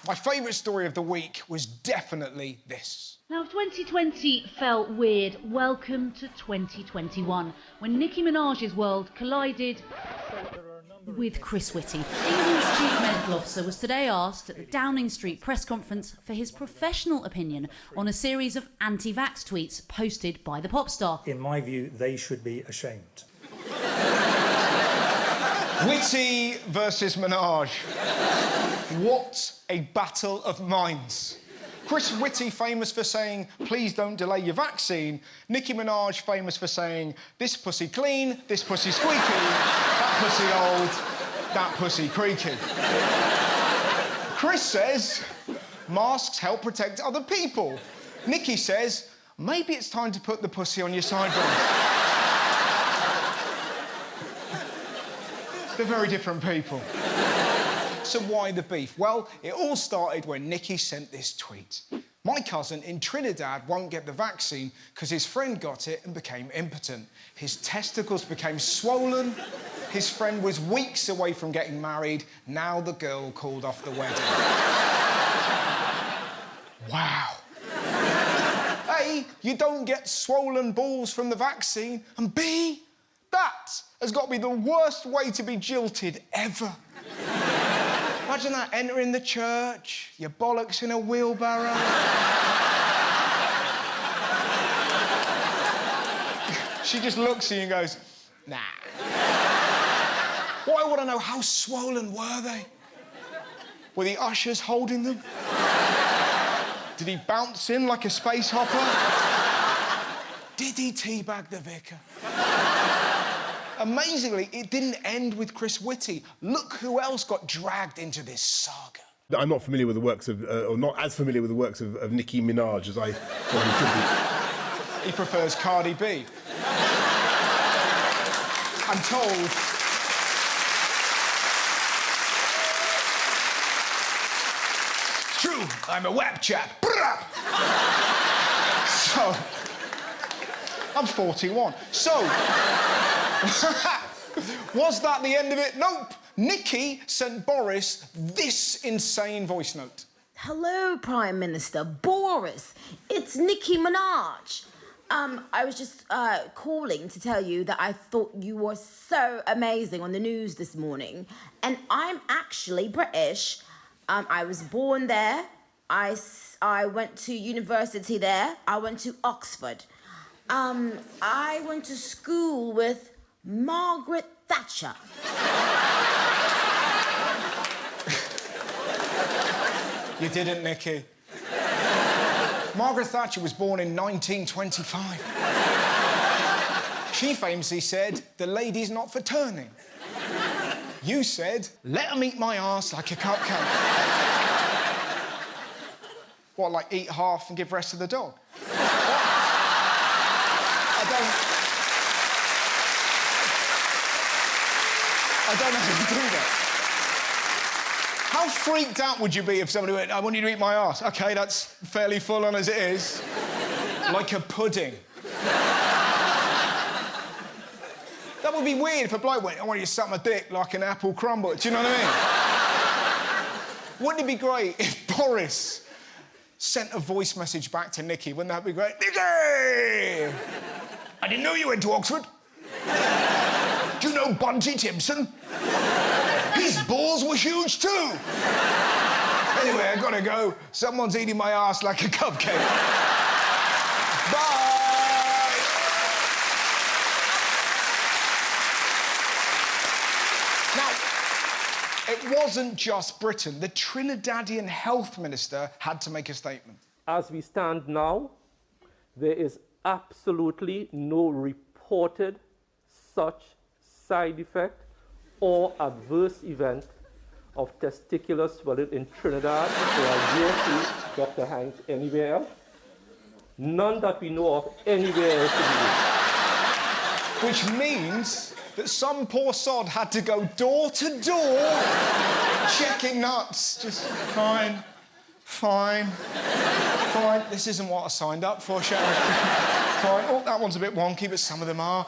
my favourite story of the week was definitely this. Now, if 2020 felt weird, welcome to 2021, when Nicki Minaj's world collided with Chris Whitty. England's chief medical officer was today asked at the Downing Street press conference for his professional opinion on a series of anti-vax tweets posted by the pop star. In my view, they should be ashamed. Whitty versus Minaj. What a battle of minds. Chris Whitty famous for saying, please don't delay your vaccine. Nicki Minaj famous for saying, this pussy clean, this pussy squeaky, that pussy old, that pussy creaky. Chris says, masks help protect other people. Nicki says, maybe it's time to put the pussy on your sideburns. They're very different people. So why the beef? Well, it all started when Nicki sent this tweet. My cousin in Trinidad won't get the vaccine because his friend got it and became impotent. His testicles became swollen. His friend was weeks away from getting married. Now the girl called off the wedding. Wow. A, you don't get swollen balls from the vaccine. And B, that has got to be the worst way to be jilted ever. Imagine that, entering the church, your bollocks in a wheelbarrow. She just looks at you and goes, nah. What I want to know, how swollen were they? Were the ushers holding them? Did he bounce in like a space hopper? Did he teabag the vicar? Amazingly, it didn't end with Chris Whitty. Look who else got dragged into this saga. I'm not familiar with the works of, or not as familiar with the works of Nicki Minaj as I probably should be. He prefers Cardi B. I'm told... It's true, I'm a whap chap. So... I'm 41. So... Was that the end of it? Nope. Nicki sent Boris this insane voice note. Hello, Prime Minister Boris. It's Nicki Minaj. I was just calling to tell you that I thought you were so amazing on the news this morning. And I'm actually British. I was born there. I went to university there. I went to Oxford. I went to school with Margaret Thatcher. You didn't, Nicki. Margaret Thatcher was born in 1925. She famously said, the lady's not for turning. You said, let them eat my arse like a cupcake. What, like eat half and give the rest to the dog? I don't know how you do that. How freaked out would you be if somebody went, I want you to eat my arse? OK, that's fairly full on as it is. Like a pudding. That would be weird if a bloke went, I want you to suck my dick like an apple crumble. Do you know what I mean? Wouldn't it be great if Boris sent a voice message back to Nicki? Wouldn't that be great? Nicki! I didn't know you went to Oxford. Do you know Bunty Timpson? His balls were huge too. Anyway, I gotta go. Someone's eating my ass like a cupcake. Bye! Now, it wasn't just Britain. The Trinidadian health minister had to make a statement. As we stand now, there is absolutely no reported such side effect or adverse event of testicular swelling in Trinidad or Algeria, Dr. Hanks, anywhere else. None that we know of anywhere else in the world. Which means that some poor sod had to go door to door checking nuts. Just fine, fine, fine. This isn't what I signed up for, Sharon. Fine. Oh, that one's a bit wonky, but some of them are.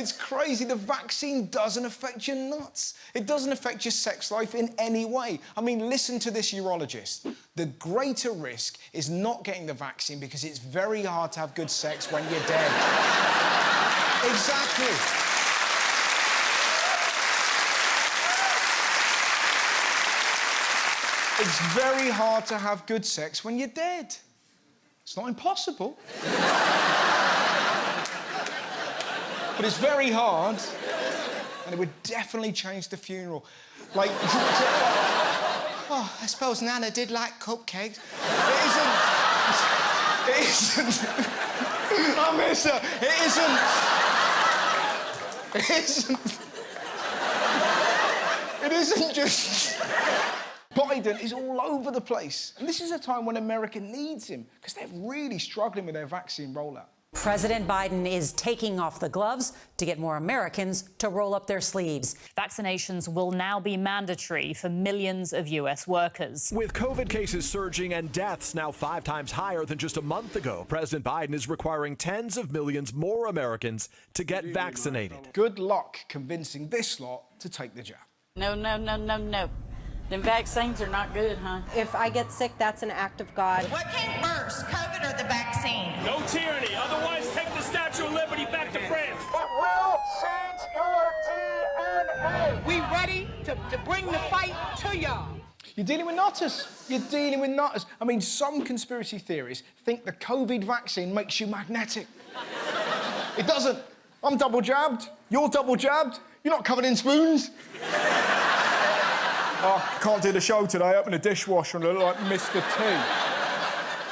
It's crazy. The vaccine doesn't affect your nuts. It doesn't affect your sex life in any way. I mean, listen to this urologist. The greater risk is not getting the vaccine because it's very hard to have good sex when you're dead. Exactly. It's very hard to have good sex when you're dead. It's not impossible. But it's very hard, and it would definitely change the funeral. Like, oh, I suppose Nana did like cupcakes. It isn't. I miss her. It isn't just... Biden is all over the place. And this is a time when America needs him, because they're really struggling with their vaccine rollout. President Biden is taking off the gloves to get more Americans to roll up their sleeves. Vaccinations will now be mandatory for millions of U.S. workers. With COVID cases surging and deaths now 5 times higher than just a month ago, President Biden is requiring tens of millions more Americans to get vaccinated. Good luck convincing this lot to take the jab. No. Them vaccines are not good, huh? If I get sick, that's an act of God. What came first, COVID or the vaccine? No tyranny. Otherwise, take the Statue of Liberty back to France. It will change your DNA. We ready to bring the fight to y'all. You're dealing with nutters. You're dealing with nutters. I mean, some conspiracy theories think the COVID vaccine makes you magnetic. It doesn't. I'm double jabbed. You're double jabbed. You're not covered in spoons. Oh, can't do the show today. Open a dishwasher and I look like Mr. T.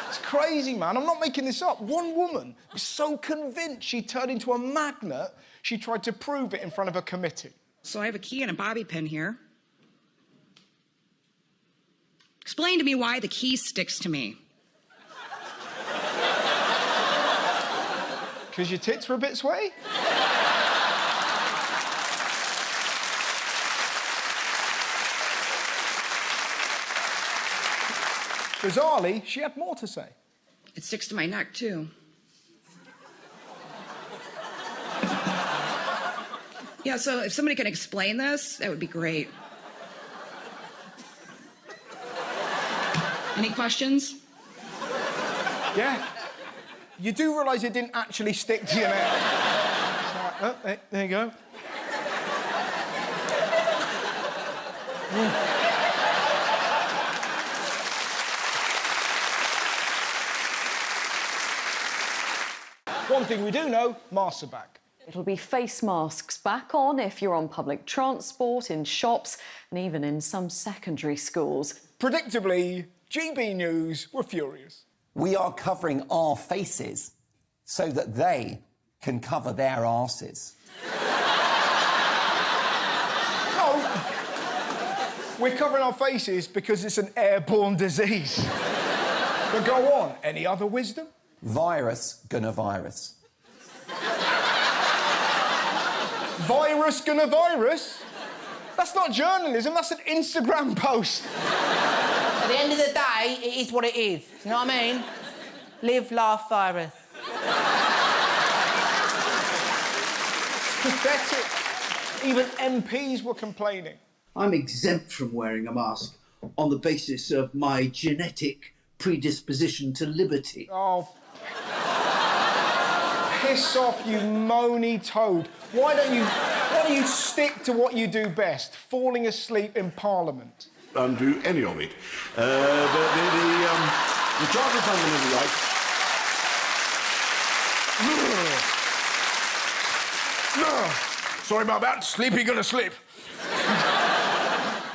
It's crazy, man. I'm not making this up. One woman was so convinced she turned into a magnet, she tried to prove it in front of a committee. So I have a key and a bobby pin here. Explain to me why the key sticks to me. Because your tits were a bit sweaty? Bizarrely, she had more to say. It sticks to my neck, too. Yeah, so if somebody can explain this, that would be great. Any questions? Yeah. You do realise it didn't actually stick to your neck. Oh, there you go. One thing we do know, masks are back. It'll be face masks back on if you're on public transport, in shops, and even in some secondary schools. Predictably, GB News were furious. We are covering our faces so that they can cover their arses. No, we're covering our faces because it's an airborne disease. But go on, any other wisdom? Virus gonna virus. Virus gonna virus? That's not journalism, that's an Instagram post. At the end of the day, it is what it is. You know what I mean? Live, laugh, virus. Pathetic. Even MPs were complaining. I'm exempt from wearing a mask on the basis of my genetic predisposition to liberty. Oh. Piss off, you moany toad. Why don't you stick to what you do best, falling asleep in Parliament? Undo any of it. The Charter of Fundamental Rights. Sorry about that. Sleepy gonna slip.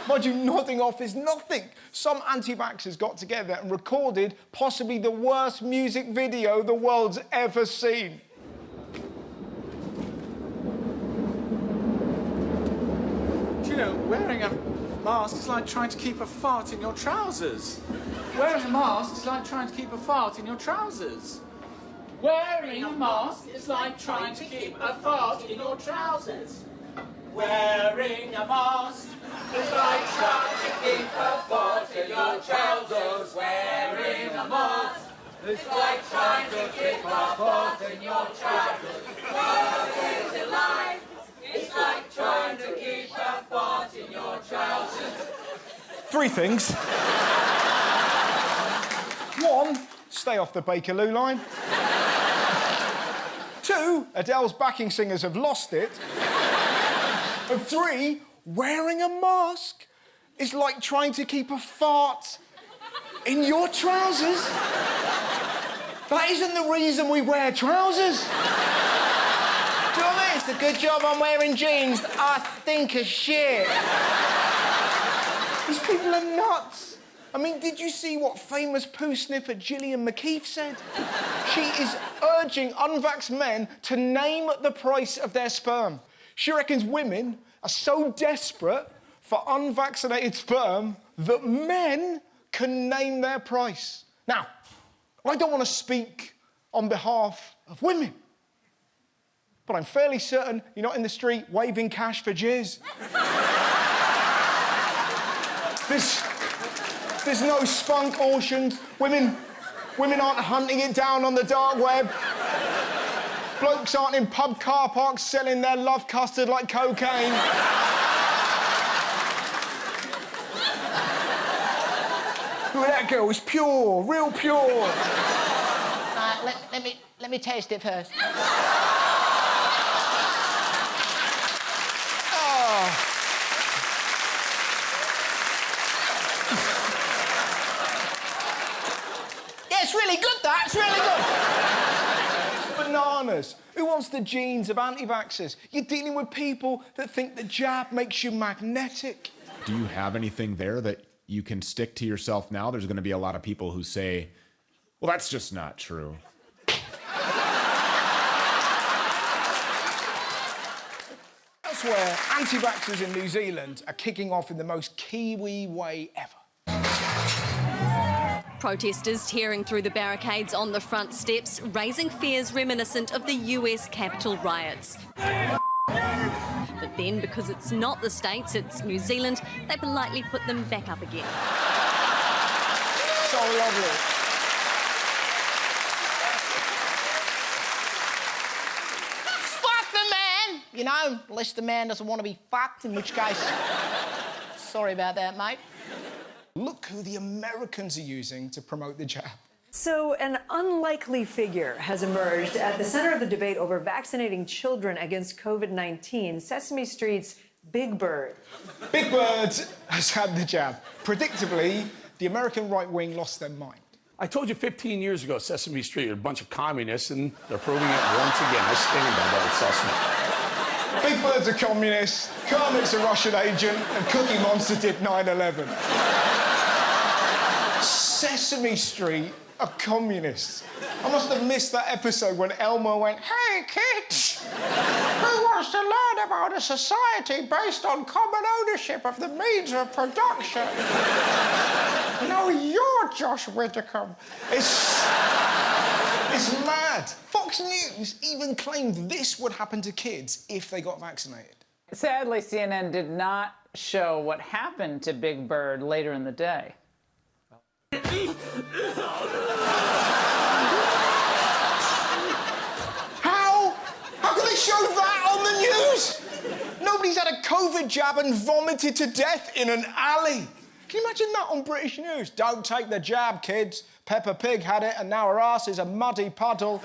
Mind you, nodding off is nothing. Some anti-vaxxers got together and recorded possibly the worst music video the world's ever seen. Do you know, wearing a mask is like trying to keep a fart in your trousers. Wearing a mask is like trying to keep a fart in your trousers. Wearing a mask is like trying to keep a fart in your trousers. Wearing a mask is like trying to keep a fart in your trousers. Wearing a mask It's like trying to keep a fart in your trousers. What is it like? It's like trying to keep a fart in your trousers. 3 things. 1, stay off the Bakerloo line. 2, Adele's backing singers have lost it. And 3, wearing a mask is like trying to keep a fart in your trousers. That isn't the reason we wear trousers. Do you know what I mean? It's a good job I'm wearing jeans. I think of shit. These people are nuts. I mean, did you see what famous poo sniffer Gillian McKeith said? She is urging unvaxxed men to name the price of their sperm. She reckons women are so desperate for unvaccinated sperm that men can name their price. Now, I don't want to speak on behalf of women, but I'm fairly certain you're not in the street waving cash for jizz. There's no spunk auctions. Women aren't hunting it down on the dark web. Blokes aren't in pub car parks selling their love custard like cocaine. Look at that girl, it's pure, real pure. Let me taste it first. Yeah, it's really good, that. It's really good. Bananas. Who wants the genes of anti-vaxxers? You're dealing with people that think the jab makes you magnetic. Do you have anything there that you can stick to yourself now? There's going to be a lot of people who say, well, that's just not true. Elsewhere, anti-vaxxers in New Zealand are kicking off in the most Kiwi way ever. Protesters tearing through the barricades on the front steps, raising fears reminiscent of the US Capitol riots. But then, because it's not the States, it's New Zealand, they politely put them back up again. So lovely. Fuck the man! You know, unless the man doesn't want to be fucked, in which case... Sorry about that, mate. Look who the Americans are using to promote the jab. So an unlikely figure has emerged at the center of the debate over vaccinating children against COVID-19, Sesame Street's Big Bird. Big Bird has had the jab. Predictably, the American right wing lost their mind. I told you 15 years ago Sesame Street are a bunch of communists, and they're proving it once again. I stand by that assessment. Big Bird's a communist, Kermit's a Russian agent, and Cookie Monster did 9/11. Sesame Street are communists. I must have missed that episode when Elmo went, "Hey, kids, who wants to learn about a society based on common ownership of the means of production?" No, you're Josh Widdicombe. It's mad. Fox News even claimed this would happen to kids if they got vaccinated. Sadly, CNN did not show what happened to Big Bird later in the day. How can they show that on the news? Nobody's had a COVID jab and vomited to death in an alley. Can you imagine that on British news? Don't take the jab, kids. Peppa Pig had it and now her ass is a muddy puddle.